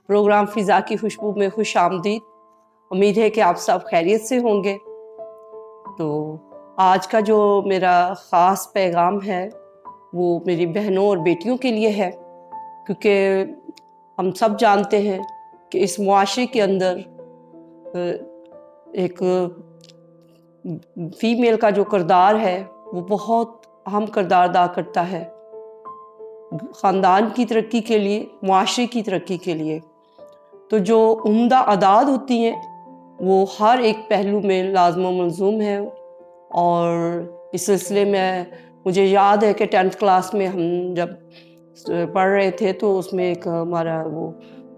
Programme फ़िज़ा की खुशबू में खुश आमदीद। उम्मीद है कि आप सब खैरियत से होंगे। तो आज का जो मेरा ख़ास पैगाम है वो मेरी बहनों और बेटियों के लिए है, क्योंकि हम सब जानते हैं कि इस मुआशरे के अंदर एक फ़ीमेल का जो किरदार है वो बहुत अहम किरदार अदा करता है ख़ानदान की तरक्की के लिए, मुआशरे की तरक्की के लिए। तो जो उम्दा आदात होती हैं वो हर एक पहलू में लाज़िम व मलज़ूम है। और इस सिलसिले में मुझे याद है कि 10th क्लास में हम जब पढ़ रहे थे तो उसमें एक हमारा वो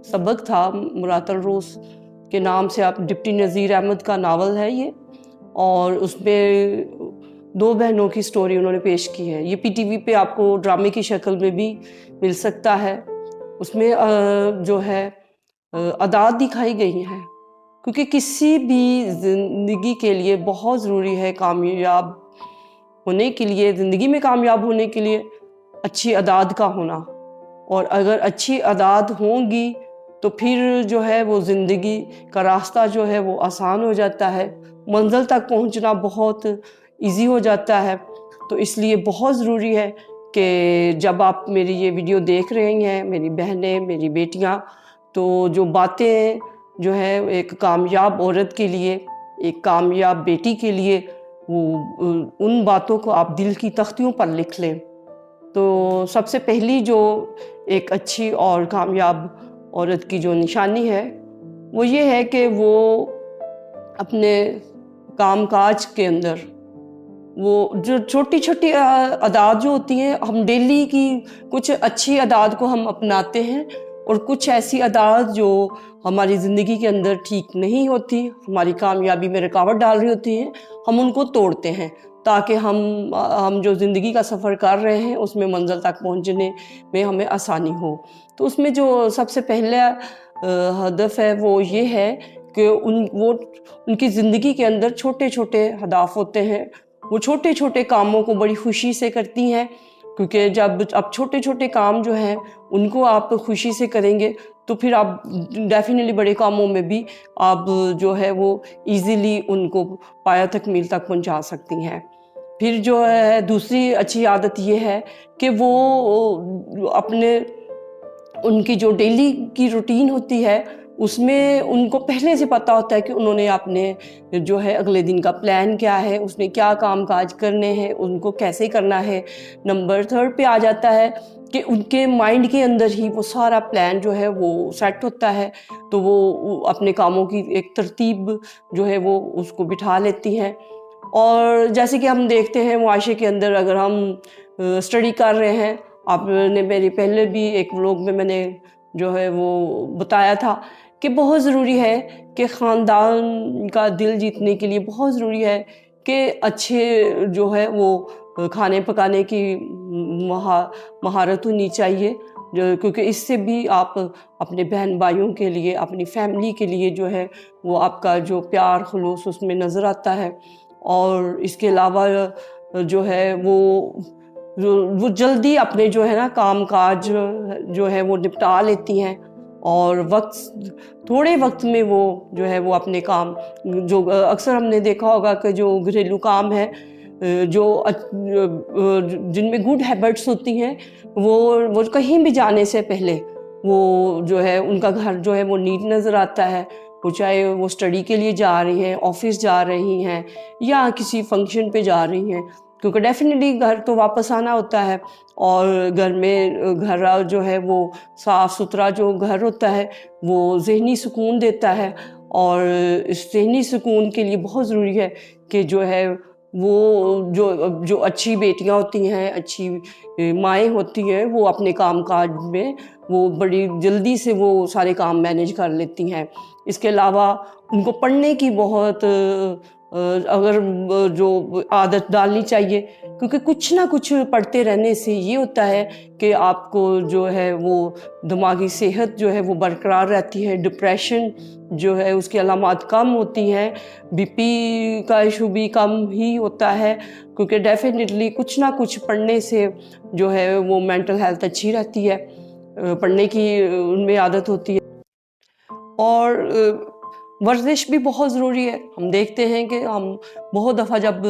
सबक था, मुरातल रूस के नाम से, आप डिप्टी नज़ीर अहमद का नावल है ये, और उसमें 2 बहनों की स्टोरी उन्होंने पेश की है। ये PTV पे आपको ड्रामे की शक्ल में भी मिल सकता है। उसमें जो है आदात दिखाई गई हैं, क्योंकि किसी भी ज़िंदगी के लिए बहुत ज़रूरी है कामयाब होने के लिए, ज़िंदगी में कामयाब होने के लिए अच्छी आदात का होना। और अगर अच्छी आदात होंगी तो फिर जो है वो ज़िंदगी का रास्ता जो है वो आसान हो जाता है, मंज़िल तक पहुंचना बहुत इजी हो जाता है। तो इसलिए बहुत ज़रूरी है कि जब आप मेरी ये वीडियो देख रही हैं, मेरी बहनें, मेरी बेटियां, तो जो बातें जो है एक कामयाब औरत के लिए, एक कामयाब बेटी के लिए, वो उन बातों को आप दिल की तख्तियों पर लिख लें। तो सबसे पहली जो एक अच्छी और कामयाब औरत की जो निशानी है वो ये है कि वो अपने कामकाज के अंदर वो जो छोटी छोटी आदात जो होती हैं, हम डेली की कुछ अच्छी आदात को हम अपनाते हैं, और कुछ ऐसी आदात जो हमारी ज़िंदगी के अंदर ठीक नहीं होती, हमारी कामयाबी में रुकावट डाल रही होती हैं, हम उनको तोड़ते हैं ताकि हम जो ज़िंदगी का सफ़र कर रहे हैं उसमें मंजिल तक पहुंचने में हमें आसानी हो। तो उसमें जो सबसे पहला हदफ है वो ये है कि उनकी ज़िंदगी के अंदर छोटे छोटे हदाफ होते हैं। वो छोटे छोटे कामों को बड़ी खुशी से करती हैं, क्योंकि जब आप छोटे छोटे काम जो हैं उनको आप खुशी से करेंगे तो फिर आप डेफिनेटली बड़े कामों में भी आप जो है वो इजीली उनको पाया तकमील तक पहुंचा सकती हैं। फिर जो है दूसरी अच्छी आदत ये है कि वो अपने उनकी जो डेली की रूटीन होती है उसमें उनको पहले से पता होता है कि उन्होंने अपने जो है अगले दिन का प्लान क्या है, उसमें क्या काम काज करने हैं, उनको कैसे करना है। नंबर 3 पे आ जाता है कि उनके माइंड के अंदर ही वो सारा प्लान जो है वो सेट होता है, तो वो अपने कामों की एक तरतीब जो है वो उसको बिठा लेती हैं। और जैसे कि हम देखते हैं मुआशरे के अंदर, अगर हम स्टडी कर रहे हैं, आपने मेरी पहले भी एक व्लॉग में मैंने जो है वो बताया था कि बहुत ज़रूरी है कि ख़ानदान का दिल जीतने के लिए बहुत ज़रूरी है कि अच्छे जो है वो खाने पकाने की महारत होनी चाहिए, क्योंकि इससे भी आप अपने बहन भाइयों के लिए, अपनी फैमिली के लिए जो है वो आपका जो प्यार खुलूस उसमें नज़र आता है। और इसके अलावा जो है वो जल्दी अपने जो है ना काम काज जो है वो निपटा लेती हैं, और थोड़े वक्त में वो जो है वो अपने काम जो अक्सर हमने देखा होगा कि जो घरेलू काम है जो जिनमें गुड हैबिट्स होती हैं, वो कहीं भी जाने से पहले वो जो है उनका घर जो है वो नीट नज़र आता है। वो चाहे वो स्टडी के लिए जा रही हैं, ऑफिस जा रही हैं या किसी फंक्शन पे जा रही हैं, क्योंकि डेफिनेटली घर तो वापस आना होता है, और घर में घर जो है वो साफ़ सुथरा जो घर होता है वो ज़हनी सुकून देता है। और इस ज़हनी सुकून के लिए बहुत ज़रूरी है कि जो है वो जो अच्छी बेटियां होती हैं, अच्छी माएँ होती हैं, वो अपने काम काज में वो बड़ी जल्दी से वो सारे काम मैनेज कर लेती हैं। इसके अलावा उनको पढ़ने की बहुत अगर जो आदत डालनी चाहिए, क्योंकि कुछ ना कुछ पढ़ते रहने से ये होता है कि आपको जो है वो दिमागी सेहत जो है वो बरकरार रहती है, डिप्रेशन जो है उसकी अलामात कम होती हैं, बीपी का इशू भी कम ही होता है, क्योंकि डेफिनेटली कुछ ना कुछ पढ़ने से जो है वो मेंटल हेल्थ अच्छी रहती है, पढ़ने की उनमें आदत होती है। اور ورزش بھی بہت ضروری ہے. ہم دیکھتے ہیں کہ ہم بہت دفعہ جب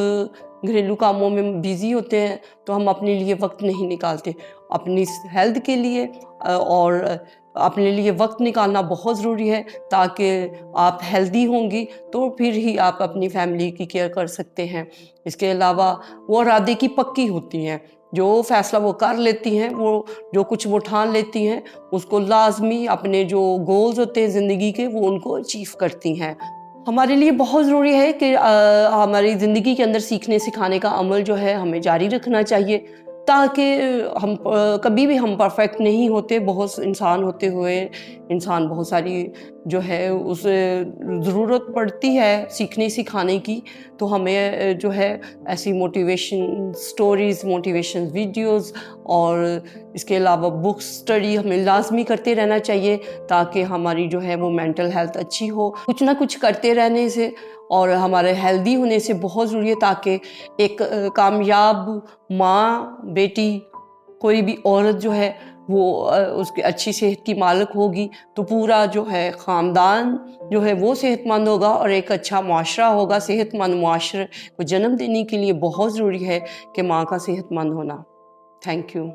گھریلو کاموں میں بیزی ہوتے ہیں تو ہم اپنے لیے وقت نہیں نکالتے. اپنی ہیلتھ کے لیے اور اپنے لیے وقت نکالنا بہت ضروری ہے، تاکہ آپ ہیلدی ہوں گی تو پھر ہی آپ اپنی فیملی کی کیئر کر سکتے ہیں. اس کے علاوہ وہ ارادے کی پکی ہوتی ہیں، جو فیصلہ وہ کر لیتی ہیں، وہ جو کچھ وہ ٹھان لیتی ہیں اس کو لازمی اپنے جو گولز ہوتے ہیں زندگی کے وہ ان کو اچیو کرتی ہیں. ہمارے لیے بہت ضروری ہے کہ ہماری زندگی کے اندر سیکھنے سکھانے کا عمل جو ہے ہمیں جاری رکھنا چاہیے، تاکہ ہم کبھی بھی ہم پرفیکٹ نہیں ہوتے. بہت انسان ہوتے ہوئے انسان بہت ساری جو ہے اسے ضرورت پڑتی ہے سیکھنے سکھانے کی. تو ہمیں جو ہے ایسی موٹیویشن سٹوریز، موٹیویشن ویڈیوز اور اس کے علاوہ بک سٹڈی ہمیں لازمی کرتے رہنا چاہیے، تاکہ ہماری جو ہے وہ مینٹل ہیلتھ اچھی ہو. کچھ نہ کچھ کرتے رہنے سے اور ہمارے ہیلدی ہونے سے بہت ضروری ہے، تاکہ ایک کامیاب ماں، بیٹی، کوئی بھی عورت جو ہے وہ اس کی اچھی صحت کی مالک ہوگی تو پورا جو ہے خاندان جو ہے وہ صحت مند ہوگا اور ایک اچھا معاشرہ ہوگا. صحت مند معاشرے کو جنم دینے کے لیے بہت ضروری ہے کہ ماں کا صحت مند ہونا. Thank you.